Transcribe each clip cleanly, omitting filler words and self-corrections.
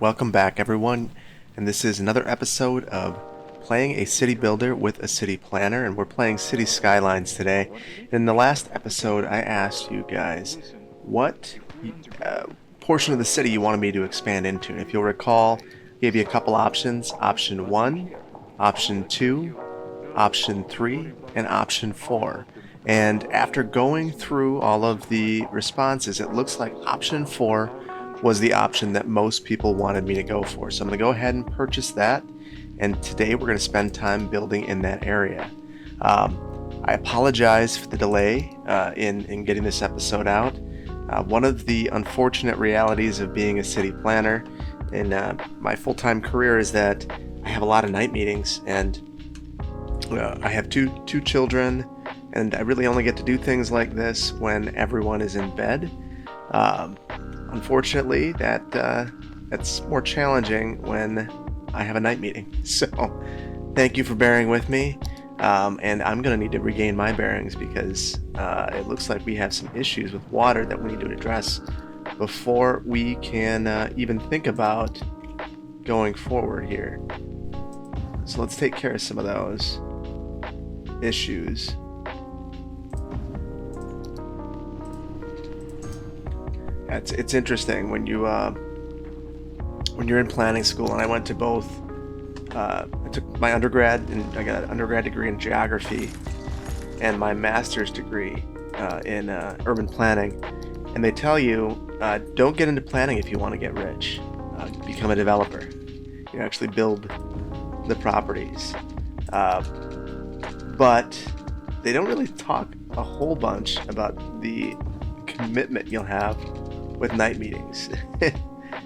Welcome back, everyone, and this is another episode of Playing a City Builder with a City Planner, and we're playing Cities Skylines today. In the last episode, I asked you guys what portion of the city you wanted me to expand into. And if you'll recall, I gave you a couple options: option 1, option 2, option 3, and option 4. And after going through all of the responses, it looks like option 4 was the option that most people wanted me to go for. So I'm going to go ahead and purchase that. And today we're going to spend time building in that area. I apologize for the delay in getting this episode out. One of the unfortunate realities of being a city planner in my full-time career is that I have a lot of night meetings, and I have two children, and I really only get to do things like this when everyone is in bed. Unfortunately, that's more challenging when I have a night meeting. So thank you for bearing with me, and I'm going to need to regain my bearings because it looks like we have some issues with water that we need to address before we can even think about going forward here. So let's take care of some of those issues. It's interesting when you're in planning school, and I went to both. I took my undergrad, and I got an undergrad degree in geography, and my master's degree in urban planning. And they tell you, don't get into planning if you want to get rich. Become a developer. You actually build the properties. But they don't really talk a whole bunch about the commitment you'll have with night meetings.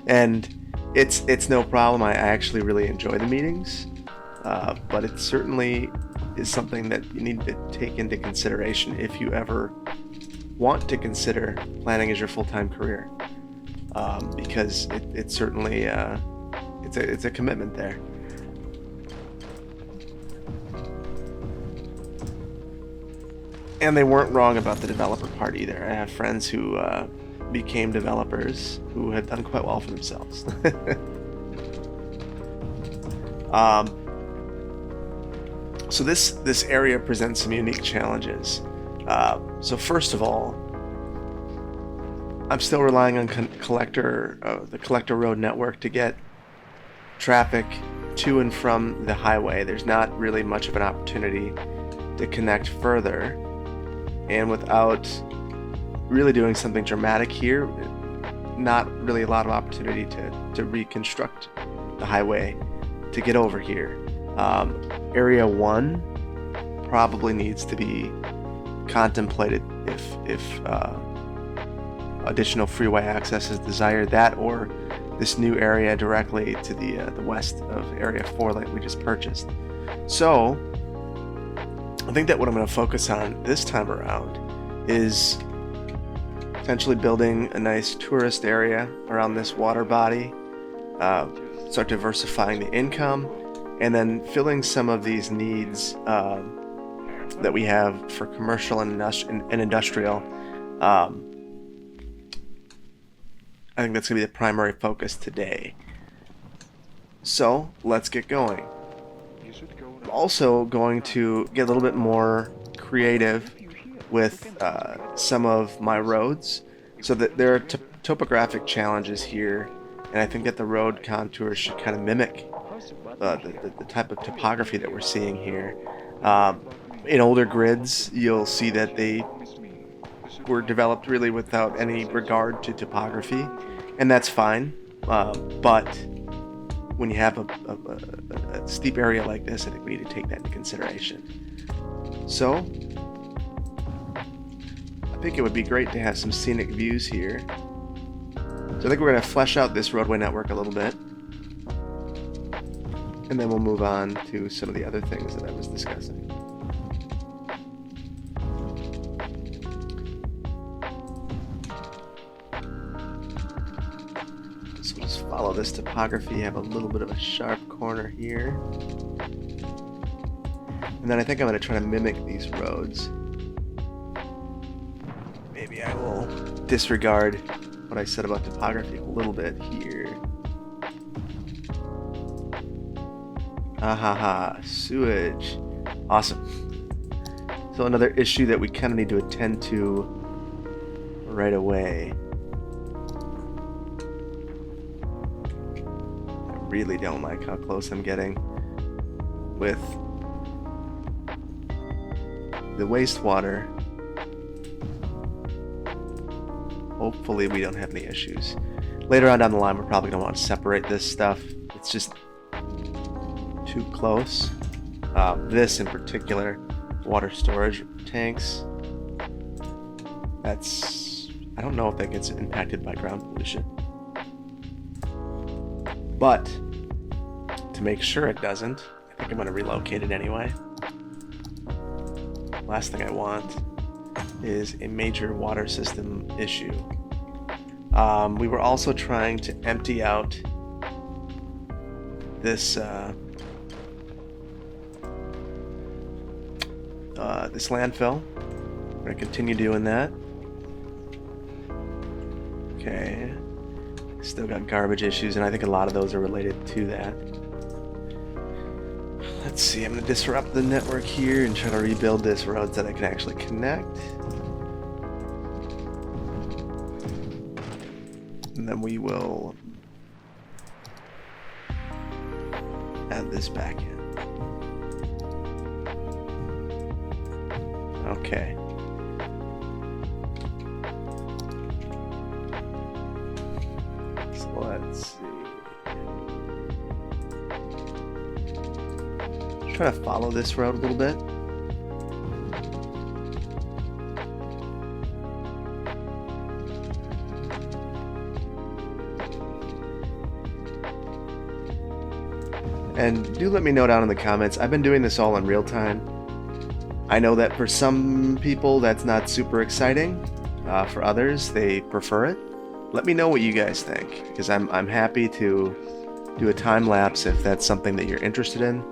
And it's no problem. I actually really enjoy the meetings, but it certainly is something that you need to take into consideration if you ever want to consider planning as your full-time career, because it certainly it's a commitment there. And they weren't wrong about the developer part either. I have friends who became developers who have done quite well for themselves. So this area presents some unique challenges. So first of all, I'm still relying on the collector road network to get traffic to and from the highway. There's not really much of an opportunity to connect further, and without really doing something dramatic here, not really a lot of opportunity to reconstruct the highway to get over here. Area 1 probably needs to be contemplated if additional freeway access is desired, that or this new area directly to the west of Area 4 that we just purchased. So I think that what I'm going to focus on this time around is potentially building a nice tourist area around this water body, start diversifying the income, and then filling some of these needs that we have for commercial and industrial. I think that's going to be the primary focus today. So let's get going. I'm also going to get a little bit more creative with some of my roads, so that there are topographic challenges here, and I think that the road contours should kind of mimic the type of topography that we're seeing here. In older grids, you'll see that they were developed really without any regard to topography, and that's fine. But when you have a steep area like this, I think we need to take that into consideration. So I think it would be great to have some scenic views here. So I think we're going to flesh out this roadway network a little bit, and then we'll move on to some of the other things that I was discussing. So we'll just follow this topography. You have a little bit of a sharp corner here. And then I think I'm going to try to mimic these roads. Maybe I will disregard what I said about topography a little bit here. Ah ha ha, sewage. Awesome. So another issue that we kind of need to attend to right away. I really don't like how close I'm getting with the wastewater. Hopefully we don't have any issues. Later on down the line, we're probably going to want to separate this stuff. It's just too close. This in particular, water storage tanks. I don't know if that gets impacted by ground pollution. But to make sure it doesn't, I think I'm going to relocate it anyway. Last thing I want is a major water system issue. We were also trying to empty out this this landfill. We're gonna continue doing that. Okay. Still got garbage issues, and I think a lot of those are related to that. Let's see, I'm gonna disrupt the network here and try to rebuild this road so that I can actually connect. And then we will add this back in. Okay. So let's see. Try to follow this road a little bit. And do let me know down in the comments. I've been doing this all in real time. I know that for some people that's not super exciting. For others, they prefer it. Let me know what you guys think, because I'm happy to do a time lapse if that's something that you're interested in.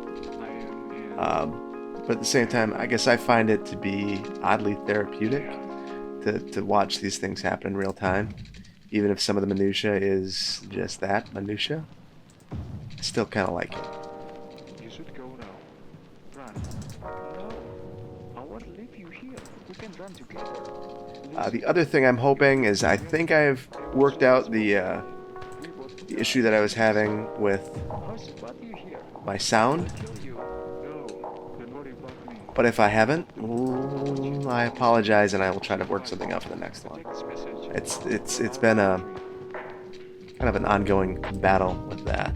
But at the same time, I guess I find it to be oddly therapeutic to watch these things happen in real time, even if some of the minutia is just that, minutia. I still kind of like it. You should go now. Run. No. I won't leave you here. We can run together. The other thing I'm hoping is I think I've worked out the issue that I was having with my sound. But if I haven't, I apologize, and I will try to work something out for the next one. It's been a kind of an ongoing battle with that.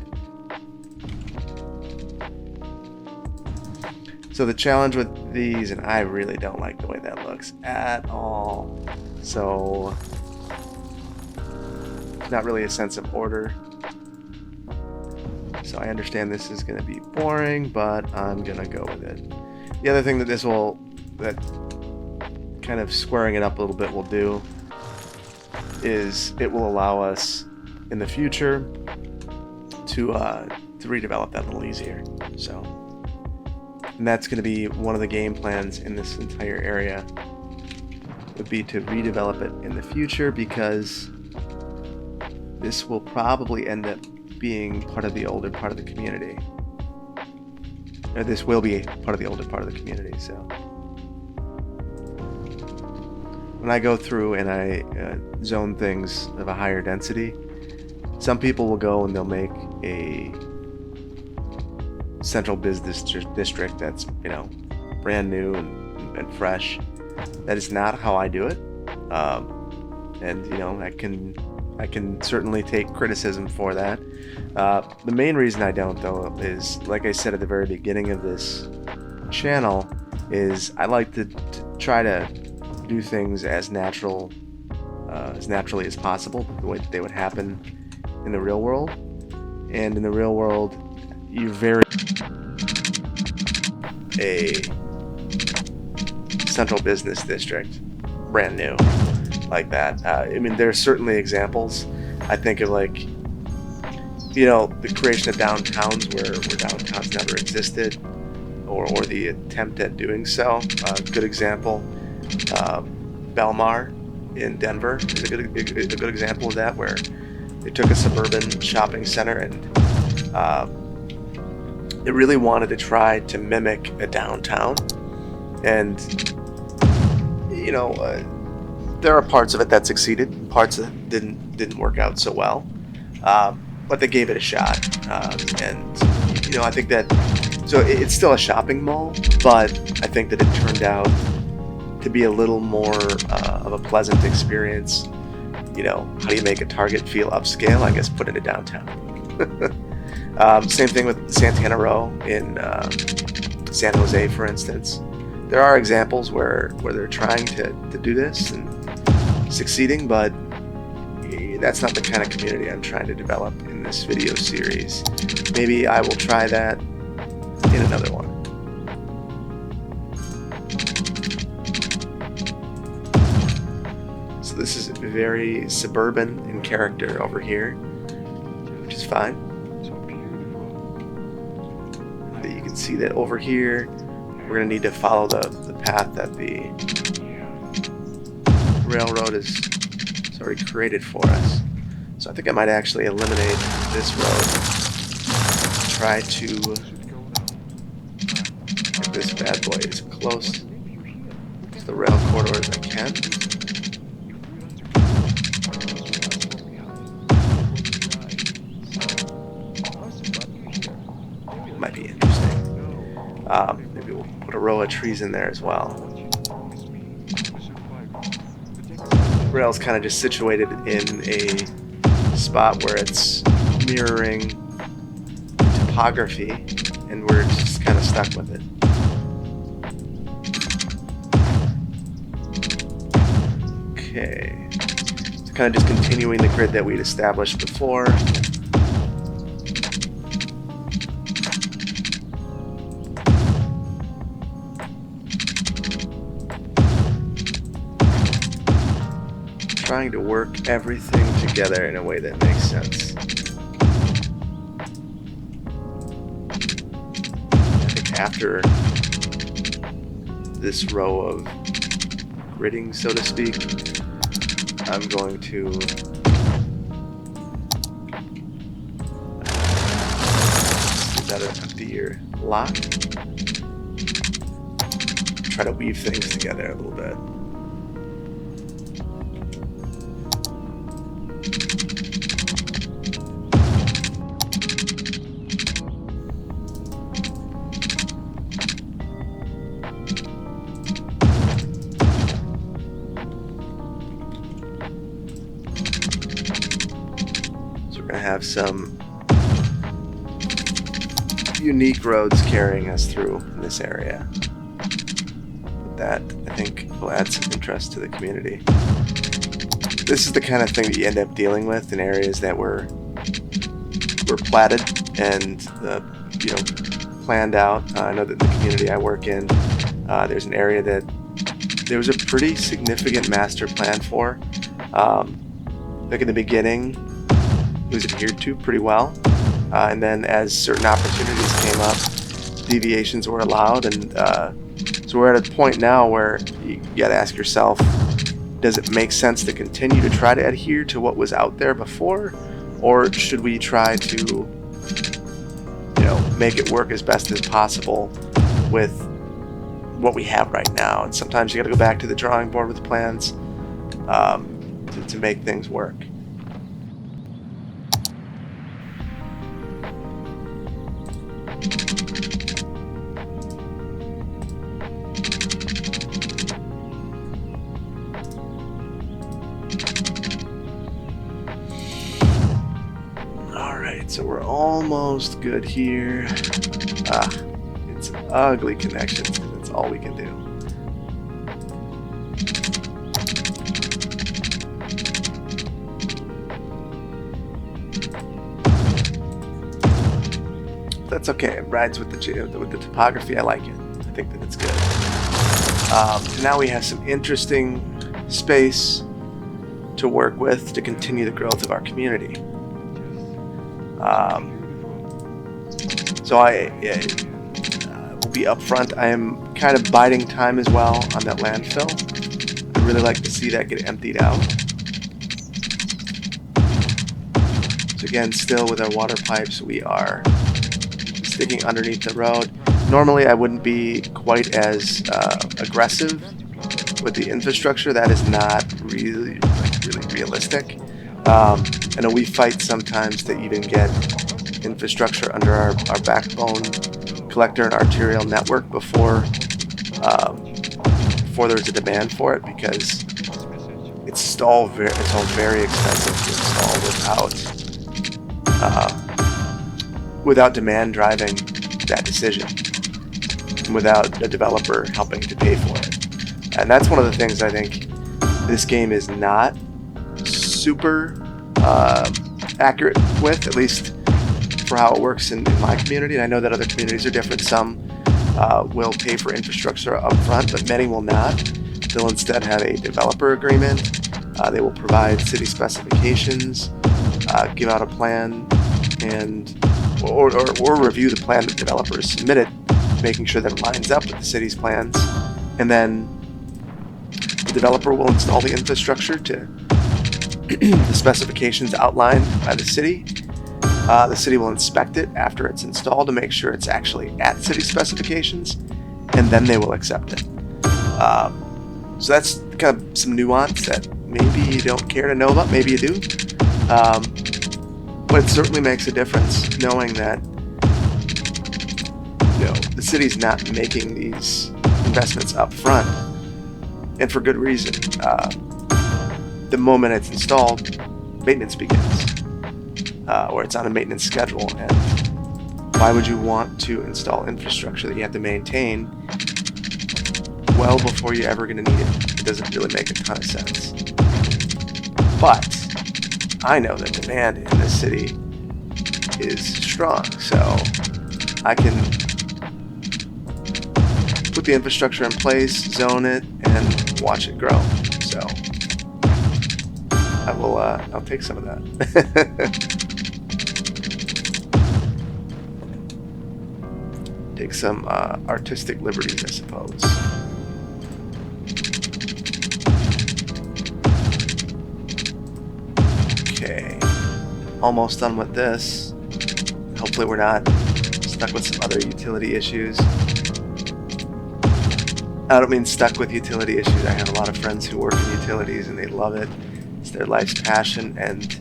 So the challenge with these, and I really don't like the way that looks at all. So not really a sense of order. So I understand this is going to be boring, but I'm going to go with it. The other thing that that kind of squaring it up a little bit will do is it will allow us in the future to redevelop that a little easier. So, and that's going to be one of the game plans in this entire area, would be to redevelop it in the future, because this will probably end up being part of the older part of the community. Or this will be part of the older part of the community, so. When I go through and I zone things of a higher density, some people will go and they'll make a central business district that's, brand new and fresh. That is not how I do it. And I can certainly take criticism for that. The main reason I don't, though, is, like I said at the very beginning of this channel, is I like to try to do things as naturally as possible, the way that they would happen in the real world. And in the real world, you vary a central business district, brand new, like that. There's certainly examples. I think of the creation of downtowns where downtowns never existed, or the attempt at doing so. Good example, Belmar in Denver is a good example of that, where they took a suburban shopping center and it really wanted to try to mimic a downtown, and there are parts of it that succeeded, parts that didn't work out so well, but they gave it a shot, and I think that it's still a shopping mall, but I think that it turned out to be a little more of a pleasant experience. How do you make a Target feel upscale? I guess put it in downtown. Same thing with Santana Row in San Jose, for instance. There are examples where they're trying to do this and succeeding, but that's not the kind of community I'm trying to develop in this video series. Maybe I will try that in another one. So this is very suburban in character over here, which is fine. So beautiful. You can see that over here we're going to need to follow the path that the railroad is already created for us. So I think I might actually eliminate this road. Try to get this bad boy as close to the rail corridor as I can. Might be interesting. Maybe we'll put a row of trees in there as well. The rail's kind of just situated in a spot where it's mirroring topography, and we're just kind of stuck with it. Okay, so kind of just continuing the grid that we'd established before. Trying to work everything together in a way that makes sense. I think after this row of gridding, so to speak, I'm going to another emptier lot. Try to weave things together a little bit. Have some unique roads carrying us through in this area. That, I think, will add some interest to the community. This is the kind of thing that you end up dealing with in areas that were platted and planned out. I know that in the community I work in, there's an area that there was a pretty significant master plan for. Like in the beginning, it was adhered to pretty well, and then as certain opportunities came up, deviations were allowed, and so we're at a point now where you got to ask yourself, does it make sense to continue to try to adhere to what was out there before, or should we try to make it work as best as possible with what we have right now? And sometimes you got to go back to the drawing board with plans to make things work. So we're almost good here. It's ugly connections because that's all we can do. That's okay. It rides with the topography. I like it. I think that it's good. Now we have some interesting space to work with to continue the growth of our community. So I will be upfront. I am kind of biding time as well on that landfill. I'd really like to see that get emptied out. So again, still with our water pipes, we are digging underneath the road. Normally I wouldn't be quite as aggressive with the infrastructure. That is not really realistic. I know we fight sometimes to even get infrastructure under our backbone collector and arterial network before there's a demand for it, because it's all very expensive to install without demand driving that decision, and without a developer helping to pay for it. And that's one of the things I think this game is not super accurate with, at least for how it works in my community. And I know that other communities are different. Some will pay for infrastructure up front, but many will not. They'll instead have a developer agreement. They will provide city specifications, give out a plan, and or review the plan the developer has submitted, making sure that it lines up with the city's plans. And then the developer will install the infrastructure to the specifications outlined by the city. The city will inspect it after it's installed to make sure it's actually at city specifications, and then they will accept it. So that's kind of some nuance that maybe you don't care to know about, maybe you do. But it certainly makes a difference knowing that the city's not making these investments up front, and for good reason. The moment it's installed, maintenance begins, or it's on a maintenance schedule. And why would you want to install infrastructure that you have to maintain well before you're ever going to need it? It doesn't really make a ton of sense. But I know that demand in this city is strong, so I can put the infrastructure in place, zone it, and watch it grow. So I'll take some of that. Take some artistic liberties, I suppose. Okay, almost done with this. Hopefully we're not stuck with some other utility issues. I don't mean stuck with utility issues. I have a lot of friends who work in utilities and they love it. It's their life's passion, and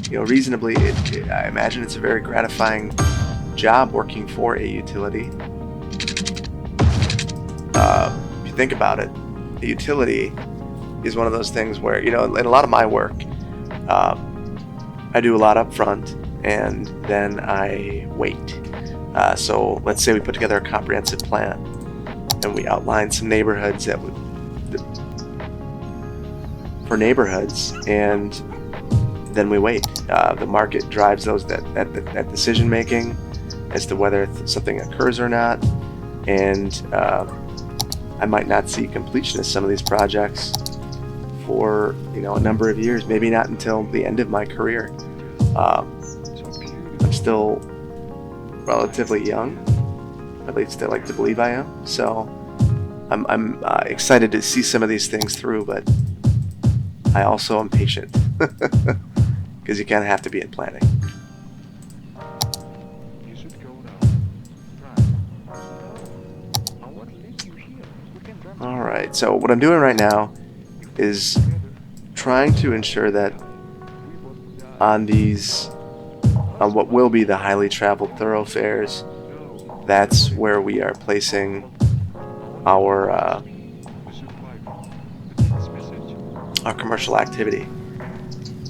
reasonably, I imagine it's a very gratifying job working for a utility. If you think about it, a utility is one of those things where, in a lot of my work, I do a lot up front and then I wait. So let's say we put together a comprehensive plan and we outline some neighborhoods for neighborhoods, and then we wait. The market drives that decision making as to whether something occurs or not, and I might not see completion of some of these projects for a number of years, maybe not until the end of my career. I'm still relatively young, at least I like to believe I am, so I'm excited to see some of these things through, but I also am patient because you kind of have to be in planning. Alright, so what I'm doing right now is trying to ensure that on what will be the highly traveled thoroughfares, that's where we are placing our commercial activity.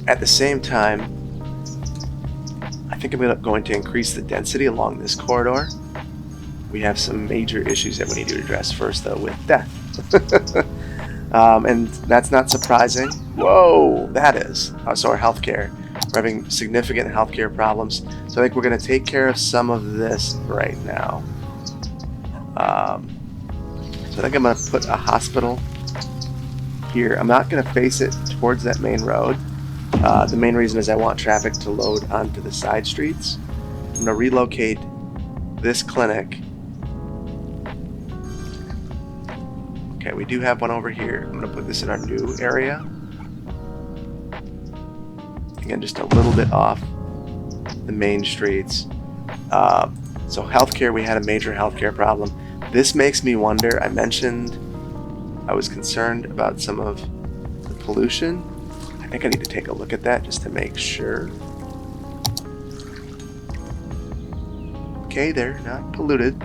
At the same time, I think I'm going to increase the density along this corridor. We have some major issues that we need to address first, though, with death. And that's not surprising. Whoa, that is. So our healthcare. We're having significant healthcare problems. So I think we're going to take care of some of this right now. So I think I'm going to put a hospital here. I'm not going to face it towards that main road. The main reason is I want traffic to load onto the side streets. I'm going to relocate this clinic. Okay, we do have one over here. I'm going to put this in our new area. Again, just a little bit off the main streets. So healthcare, we had a major healthcare problem. This makes me wonder, I mentioned I was concerned about some of the pollution. I think I need to take a look at that just to make sure. Okay, they're not polluted.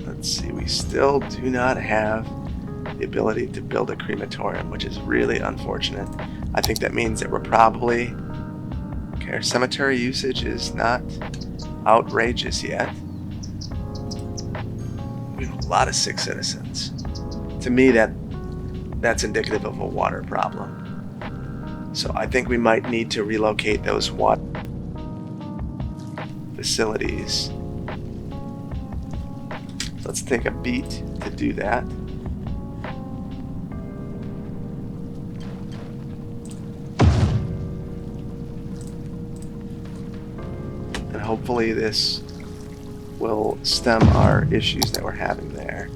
Let's see, we still do not have the ability to build a crematorium, which is really unfortunate. I think that means that we're probably... Okay, our cemetery usage is not outrageous yet. We have a lot of sick citizens. To me, that's indicative of a water problem. So I think we might need to relocate those water facilities. Let's take a beat to do that. And hopefully this will stem our issues that we're having there.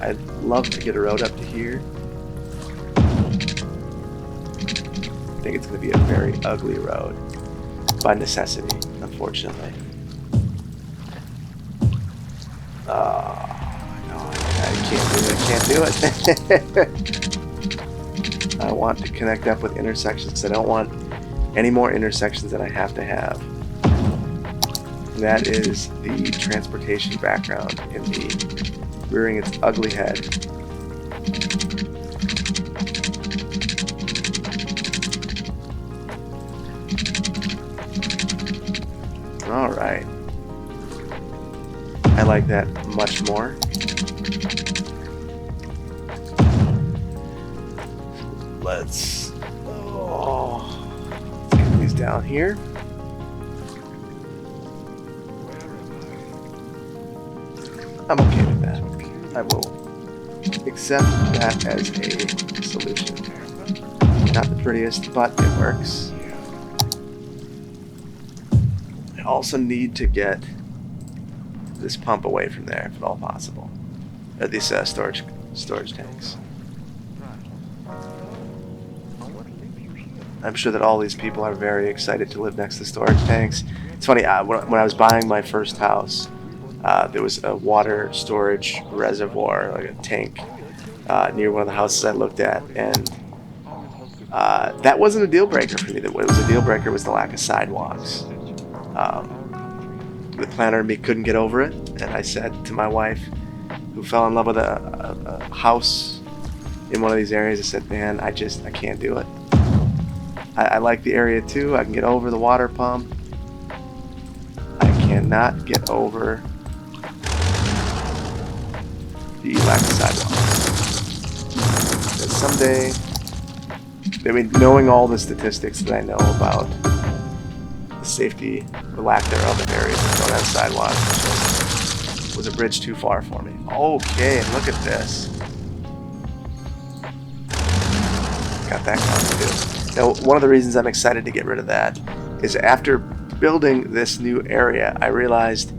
I'd love to get a road up to here. I think it's going to be a very ugly road by necessity, unfortunately. No, I can't do it. I want to connect up with intersections because I don't want any more intersections than I have to have. And that is the transportation background in me rearing its ugly head. Alright. I like that much more. Let's get these down here. I'm okay with that. I will accept that as a solution. Not the prettiest, but it works. I also need to get this pump away from there, if at all possible. Or these storage tanks. I'm sure that all these people are very excited to live next to storage tanks. It's funny, when I was buying my first house, there was a water storage reservoir, like a tank, near one of the houses I looked at, and that wasn't a deal breaker for me. What was a deal breaker was the lack of sidewalks. The planner and me couldn't get over it, and I said to my wife, who fell in love with a house in one of these areas, I said, man, I can't do it. I like the area too. I can get over the water pump. I cannot get over the lack of sidewalks. And someday, I mean, knowing all the statistics that I know about the safety, the lack thereof of areas that don't have sidewalks, was a bridge too far for me. Okay, and look at this. Got that going too. Now, one of the reasons I'm excited to get rid of that is after building this new area, I realized,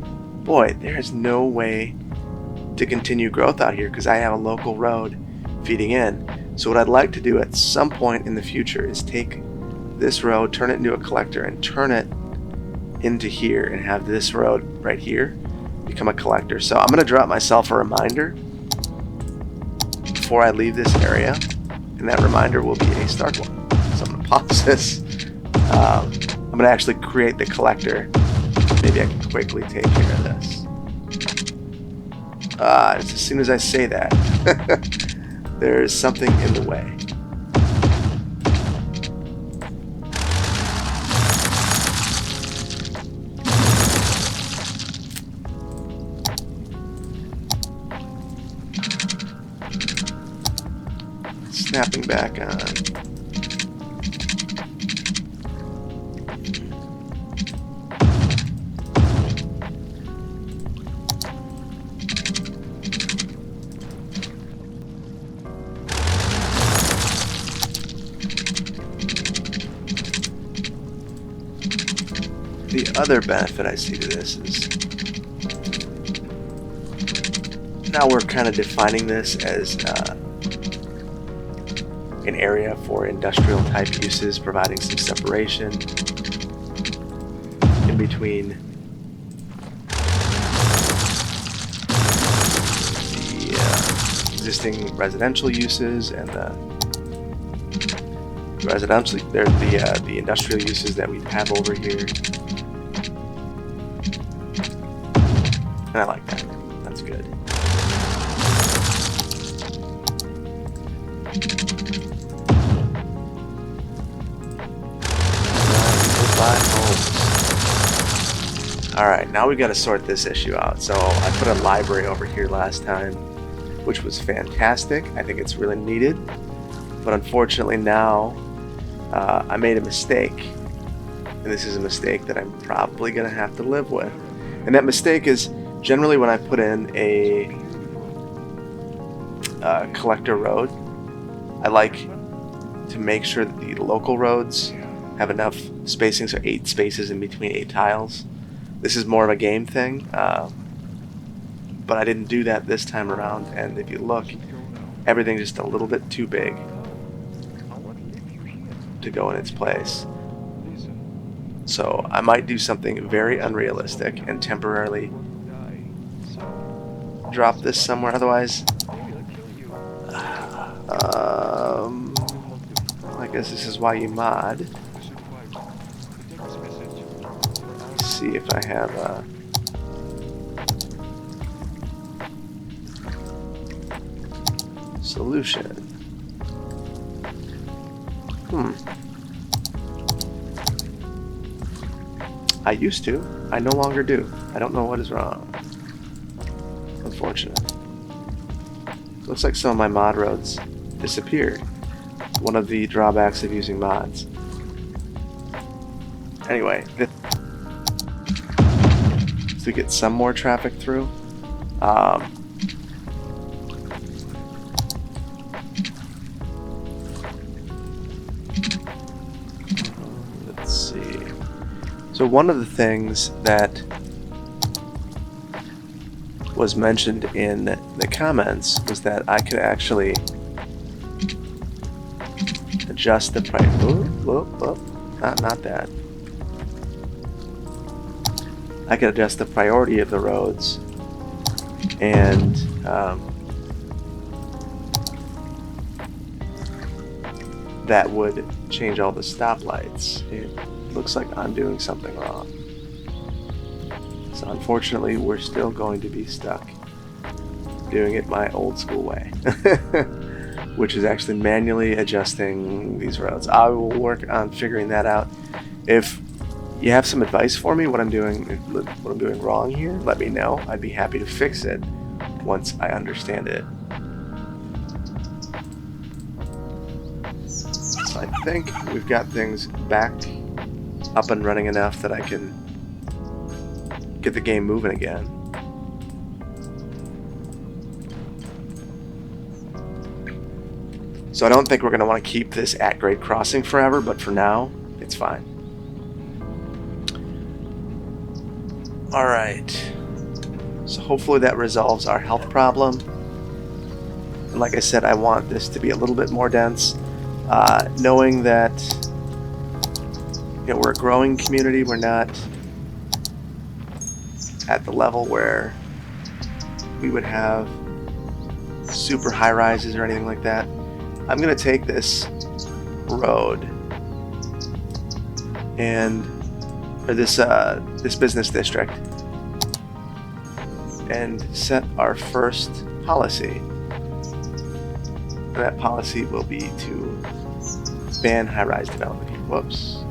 boy, there is no way to continue growth out here because I have a local road feeding in. So what I'd like to do at some point in the future is take this road, turn it into a collector, and turn it into here and have this road right here become a collector. So I'm going to drop myself a reminder before I leave this area, and that reminder will be a start one. So I'm going to pause this. I'm going to actually create the collector. Maybe I can quickly take care of this. As soon as I say that, there's something in the way. Snapping back on. The other benefit I see to this is now we're kind of defining this as an area for industrial type uses, providing some separation in between the existing residential uses and the industrial uses that we have over here. And I like that. That's good. Alright, now we got to sort this issue out. So I put a library over here last time, which was fantastic. I think it's really needed. But unfortunately now, I made a mistake. And this is a mistake that I'm probably going to have to live with. And that mistake is generally when I put in a collector road, I like to make sure that the local roads have enough spacing, so 8 spaces in between 8 tiles. This is more of a game thing, but I didn't do that this time around, and if you look, everything's just a little bit too big to go in its place. So I might do something very unrealistic and temporarily drop this somewhere, otherwise I guess this is why you mod. Let's see if I have a solution. I used to. I no longer do. I don't know what is wrong. Unfortunate. Looks like some of my mod roads disappeared. One of the drawbacks of using mods. Anyway, to get some more traffic through. Let's see. So one of the things that was mentioned in the comments was that I could actually adjust the price. Not that. I could adjust the priority of the roads, and that would change all the stoplights. It looks like I'm doing something wrong. So unfortunately, we're still going to be stuck doing it my old school way, which is actually manually adjusting these roads. I will work on figuring that out. If you have some advice for me, what I'm doing wrong here, let me know. I'd be happy to fix it once I understand it. So I think we've got things back up and running enough that I can get the game moving again. So I don't think we're going to want to keep this at-grade crossing forever, but for now, it's fine. Alright. So hopefully that resolves our health problem. And like I said, I want this to be a little bit more dense. Knowing that we're a growing community, we're not at the level where we would have super high rises or anything like that. I'm going to take this road or this business district and set our first policy. And that policy will be to ban high-rise development here. Whoops.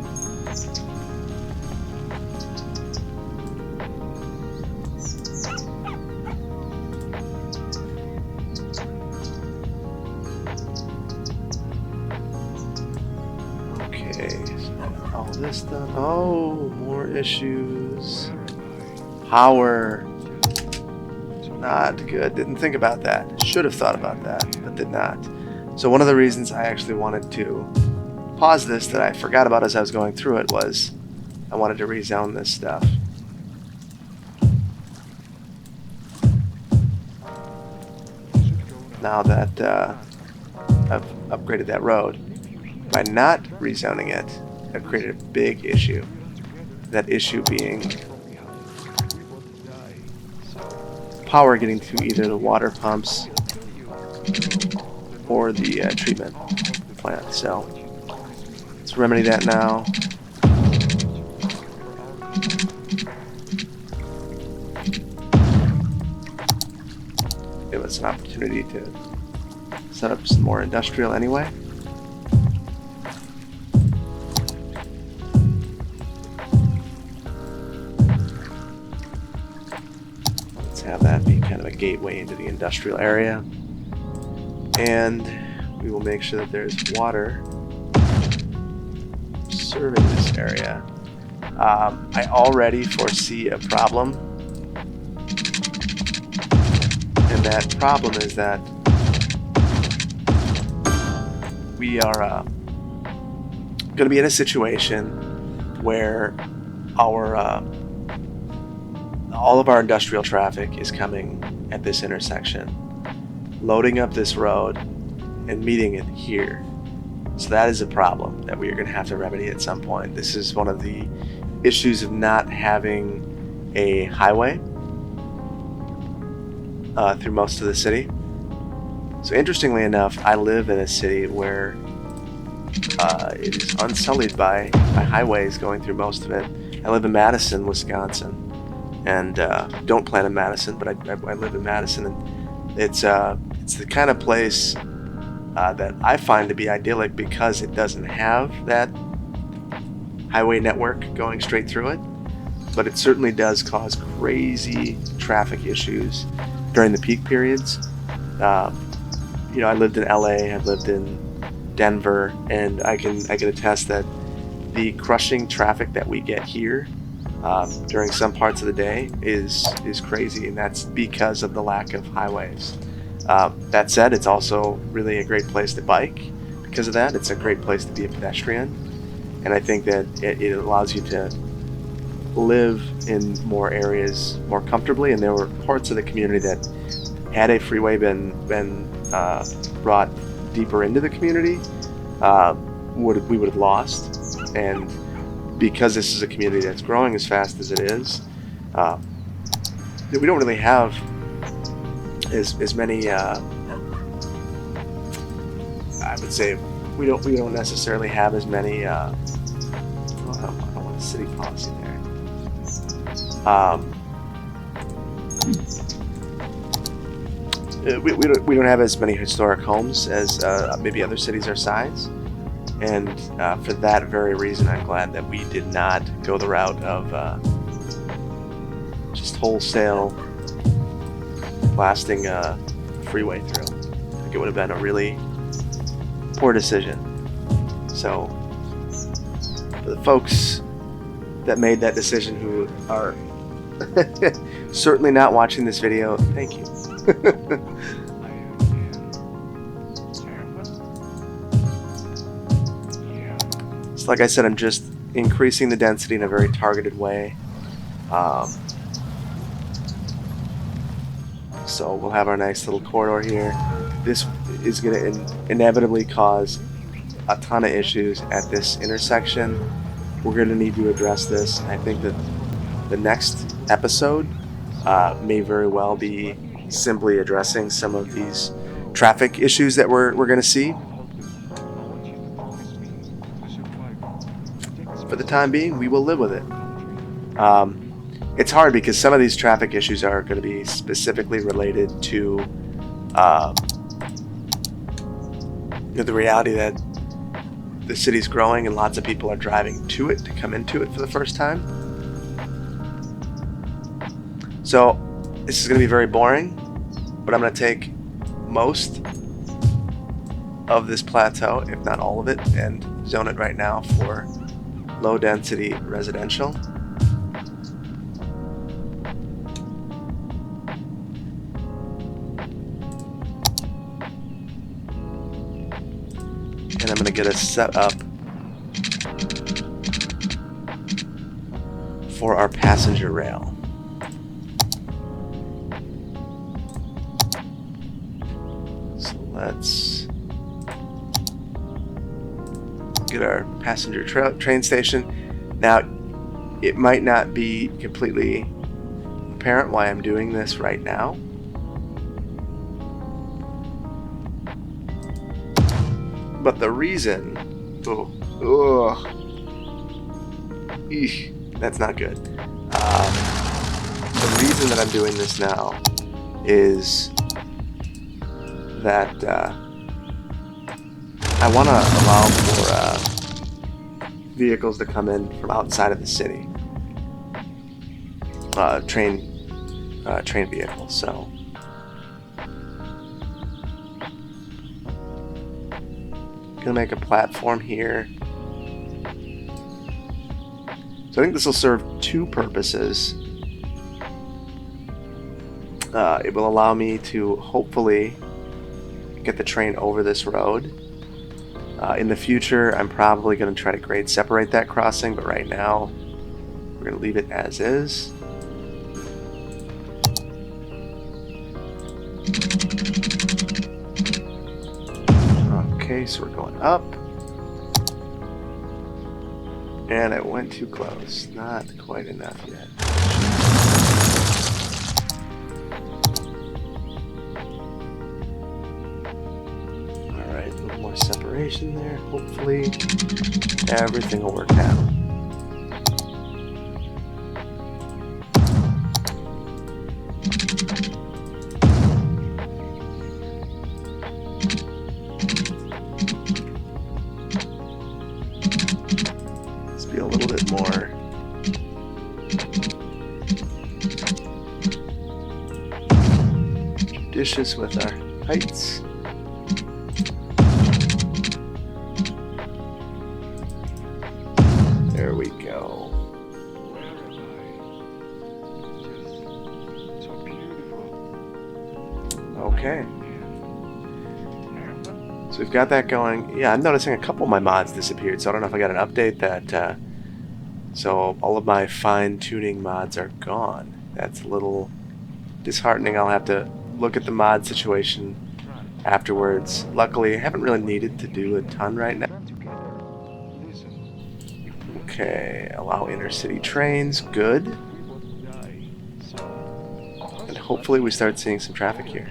All this done. Oh, more issues. Power. Not good. Didn't think about that. Should have thought about that, but did not. So one of the reasons I actually wanted to pause this that I forgot about as I was going through it was I wanted to rezone this stuff. Now that I've upgraded that road. By not rezoning it, I've created a big issue. That issue being power getting to either the water pumps or the treatment plant. So let's remedy that now. Give us an opportunity to set up some more industrial anyway. Let's have that be kind of a gateway into the industrial area. And we will make sure that there's water serving this area. I already foresee a problem. And that problem is that we are going to be in a situation where our all of our industrial traffic is coming at this intersection, loading up this road and meeting it here. So that is a problem that we are going to have to remedy at some point. This is one of the issues of not having a highway through most of the city. So interestingly enough, I live in a city where it is unsullied by highways going through most of it. I live in Madison, Wisconsin, and don't plan in Madison, but I live in Madison, and it's the kind of place that I find to be idyllic because it doesn't have that highway network going straight through it, but it certainly does cause crazy traffic issues during the peak periods. I lived in LA, I've lived in Denver, and I can attest that the crushing traffic that we get here during some parts of the day is crazy, and that's because of the lack of highways. That said, it's also really a great place to bike because of that. It's a great place to be a pedestrian, and I think that it allows you to live in more areas more comfortably. And there were parts of the community that, had a freeway been brought deeper into the community, we would have lost. And because this is a community that's growing as fast as it is, we don't really have as many. I would say we don't necessarily have as many. I don't want a city policy there. We don't have as many historic homes as maybe other cities our size, and for that very reason, I'm glad that we did not go the route of just wholesale blasting a freeway through. I think it would have been a really poor decision. So, for the folks that made that decision who are certainly not watching this video, thank you. So like I said, I'm just increasing the density in a very targeted way. So we'll have our nice little corridor here. This is going to inevitably cause a ton of issues at this intersection. We're going to need to address this. I think that the next episode may very well be simply addressing some of these traffic issues that we're going to see. For the time being, we will live with it. It's hard because some of these traffic issues are going to be specifically related to the reality that the city's growing and lots of people are driving to it to come into it for the first time. So this is going to be very boring, but I'm going to take most of this plateau, if not all of it, and zone it right now for low density residential. And I'm going to get us set up for our passenger rail. So let's get our passenger train station. Now, it might not be completely apparent why I'm doing this right now. But the reason... Eesh, that's not good. The reason that I'm doing this now is that I want to allow for vehicles to come in from outside of the city. Train vehicles. So gonna make a platform here. So I think this will serve two purposes. It will allow me to hopefully get the train over this road. In the future, I'm probably going to try to grade separate that crossing, but right now, we're going to leave it as is. Okay, so we're going up. And it went too close. Not quite enough yet. Alright, a little more separation there. Hopefully everything will work out. Let's be a little bit more judicious with our heights. There we go. Where am I? Just so beautiful. Okay. So we've got that going. Yeah, I'm noticing a couple of my mods disappeared, so I don't know if I got an update that... so all of my fine-tuning mods are gone. That's a little disheartening. I'll have to look at the mod situation afterwards. Luckily, I haven't really needed to do a ton right now. Okay, allow intercity trains. Good. And hopefully we start seeing some traffic here.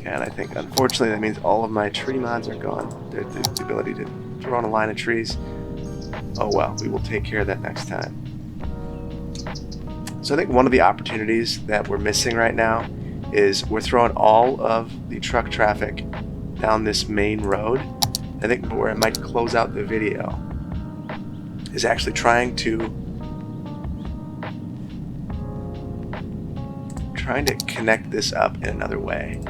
And I think, unfortunately, that means all of my tree mods are gone. The ability to draw on a line of trees. Oh well, we will take care of that next time. So I think one of the opportunities that we're missing right now is we're throwing all of the truck traffic down this main road. I think where I might close out the video is actually trying to connect this up in another way.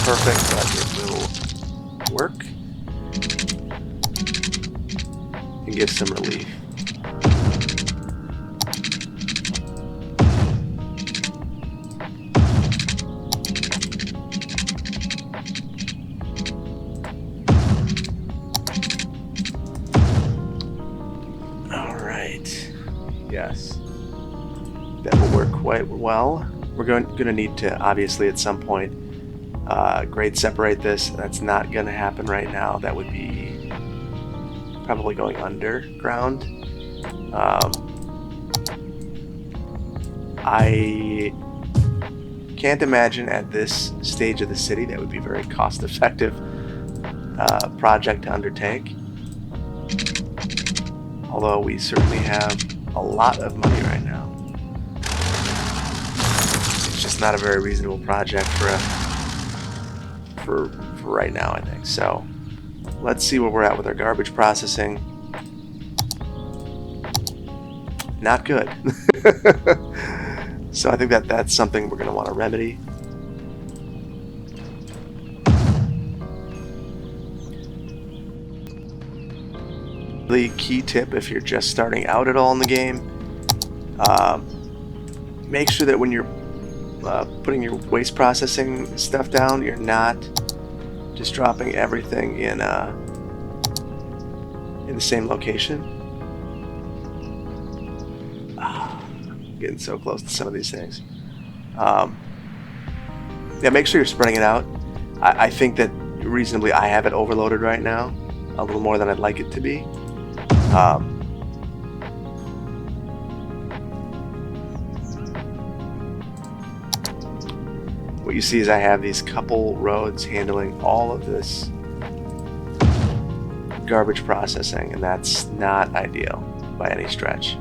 Perfect, but it will work and give some relief. All right. Yes, that will work quite well. We're going to need to obviously at some point grade separate this. That's not going to happen right now. That would be probably going underground. I can't imagine at this stage of the city that would be a very cost-effective project to undertake. Although we certainly have a lot of money right now. It's just not a very reasonable project for right now, I think. So let's see where we're at with our garbage processing. Not good. So I think that's something we're going to want to remedy. The key tip if you're just starting out at all in the game, make sure that when you're putting your waste processing stuff down, you're not just dropping everything in the same location. getting so close to some of these things. Yeah, make sure you're spreading it out. I think that reasonably I have it overloaded right now, a little more than I'd like it to be. What you see is I have these couple roads handling all of this garbage processing, and that's not ideal by any stretch.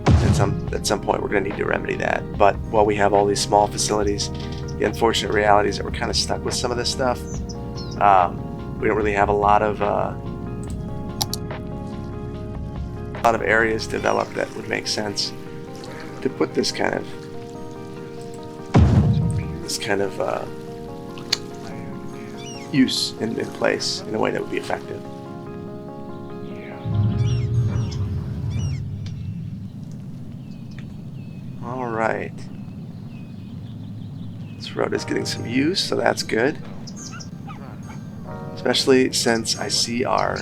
At some point we're going to need to remedy that. But while we have all these small facilities, the unfortunate reality is that we're kind of stuck with some of this stuff. We don't really have a lot of areas developed that would make sense to put this kind of use in place in a way that would be effective. All right. This road is getting some use, so that's good. Especially since I see our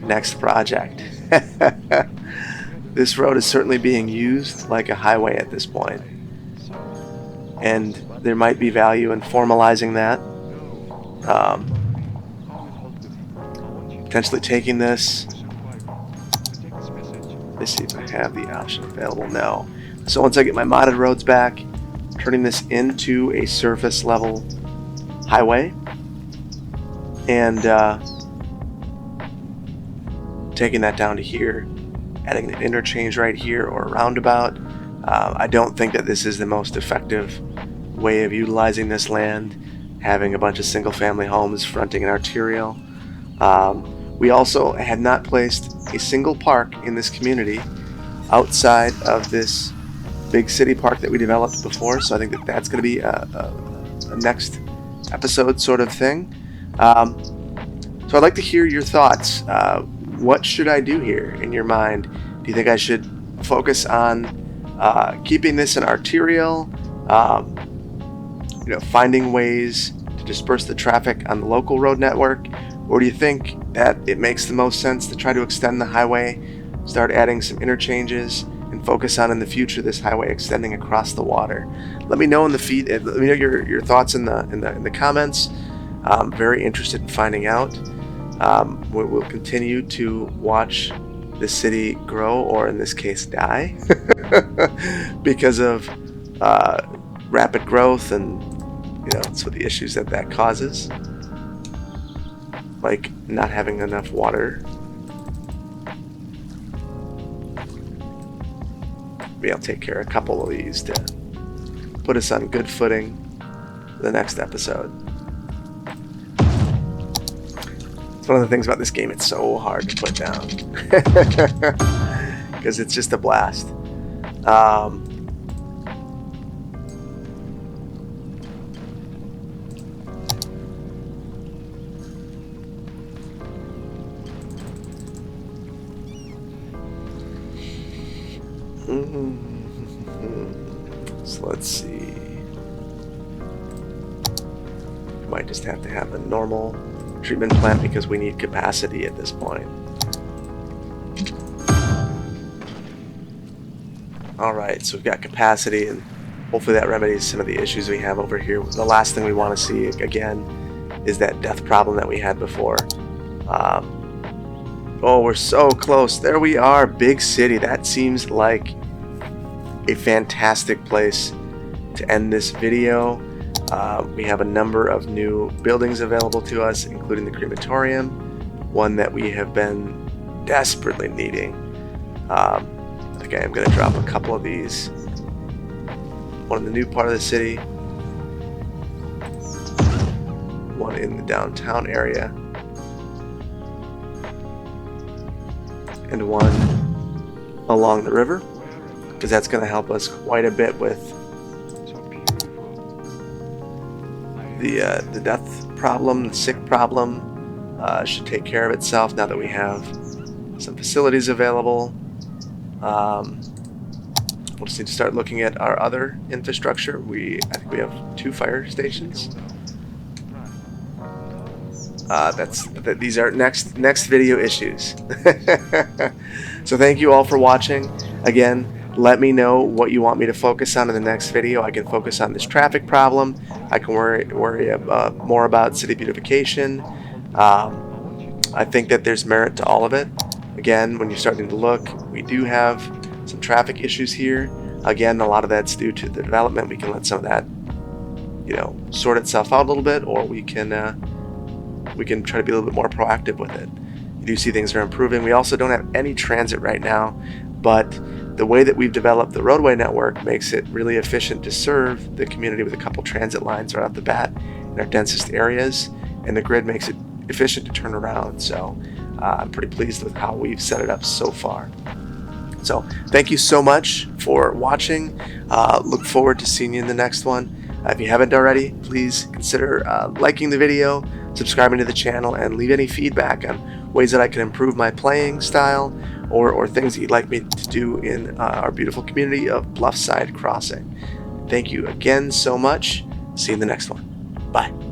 next project. This road is certainly being used like a highway at this point. And there might be value in formalizing that. Potentially taking this. Let's see if I have the option available. No. So once I get my modded roads back, turning this into a surface level highway, and taking that down to here, adding an interchange right here or a roundabout. I don't think that this is the most effective way of utilizing this land, having a bunch of single family homes fronting an arterial. We also had not placed a single park in this community outside of this big city park that we developed before, so I think that that's going to be a next episode sort of thing. So I'd like to hear your thoughts. What should I do here in your mind? Do you think I should focus on keeping this an arterial, finding ways to disperse the traffic on the local road network? Or do you think that it makes the most sense to try to extend the highway, start adding some interchanges, and focus on in the future this highway extending across the water? Let me know in the feed. Let me know your thoughts in the comments. I'm very interested in finding out. We'll continue to watch the city grow, or in this case die, because of rapid growth and some of the issues that causes, like not having enough water. Maybe I'll take care of a couple of these to put us on good footing for the next episode. It's one of the things about this game, it's so hard to put down because it's just a blast. So let's see. Might just have to have a normal treatment plant because we need capacity at this point. Alright, so we've got capacity, and hopefully that remedies some of the issues we have over here. The last thing we want to see, again, is that death problem that we had before. Oh, we're so close. There we are, big city. That seems like a fantastic place to end this video. We have a number of new buildings available to us, including the crematorium, one that we have been desperately needing. Okay, I'm going to drop a couple of these. One in the new part of the city, one in the downtown area, and one along the river, because that's going to help us quite a bit with the death problem, the sick problem. Should take care of itself now that we have some facilities available. We'll just need to start looking at our other infrastructure. I think we have 2 fire stations. These are next video issues. So thank you all for watching. Again, Let me know what you want me to focus on in the next video. I can focus on this traffic problem. I can worry more about city beautification. I think that there's merit to all of it. Again, when you're starting to look, we do have some traffic issues here. Again, a lot of that's due to the development. We can let some of that, sort itself out a little bit, or we can try to be a little bit more proactive with it. You do see things are improving. We also don't have any transit right now, but the way that we've developed the roadway network makes it really efficient to serve the community with a couple transit lines right off the bat in our densest areas, and the grid makes it efficient to turn around. So I'm pretty pleased with how we've set it up so far. So thank you so much for watching. Look forward to seeing you in the next one. If you haven't already, please consider liking the video, subscribing to the channel, and leave any feedback on ways that I can improve my playing style or things that you'd like me to do in our beautiful community of Bluffside Crossing. Thank you again so much. See you in the next one. Bye.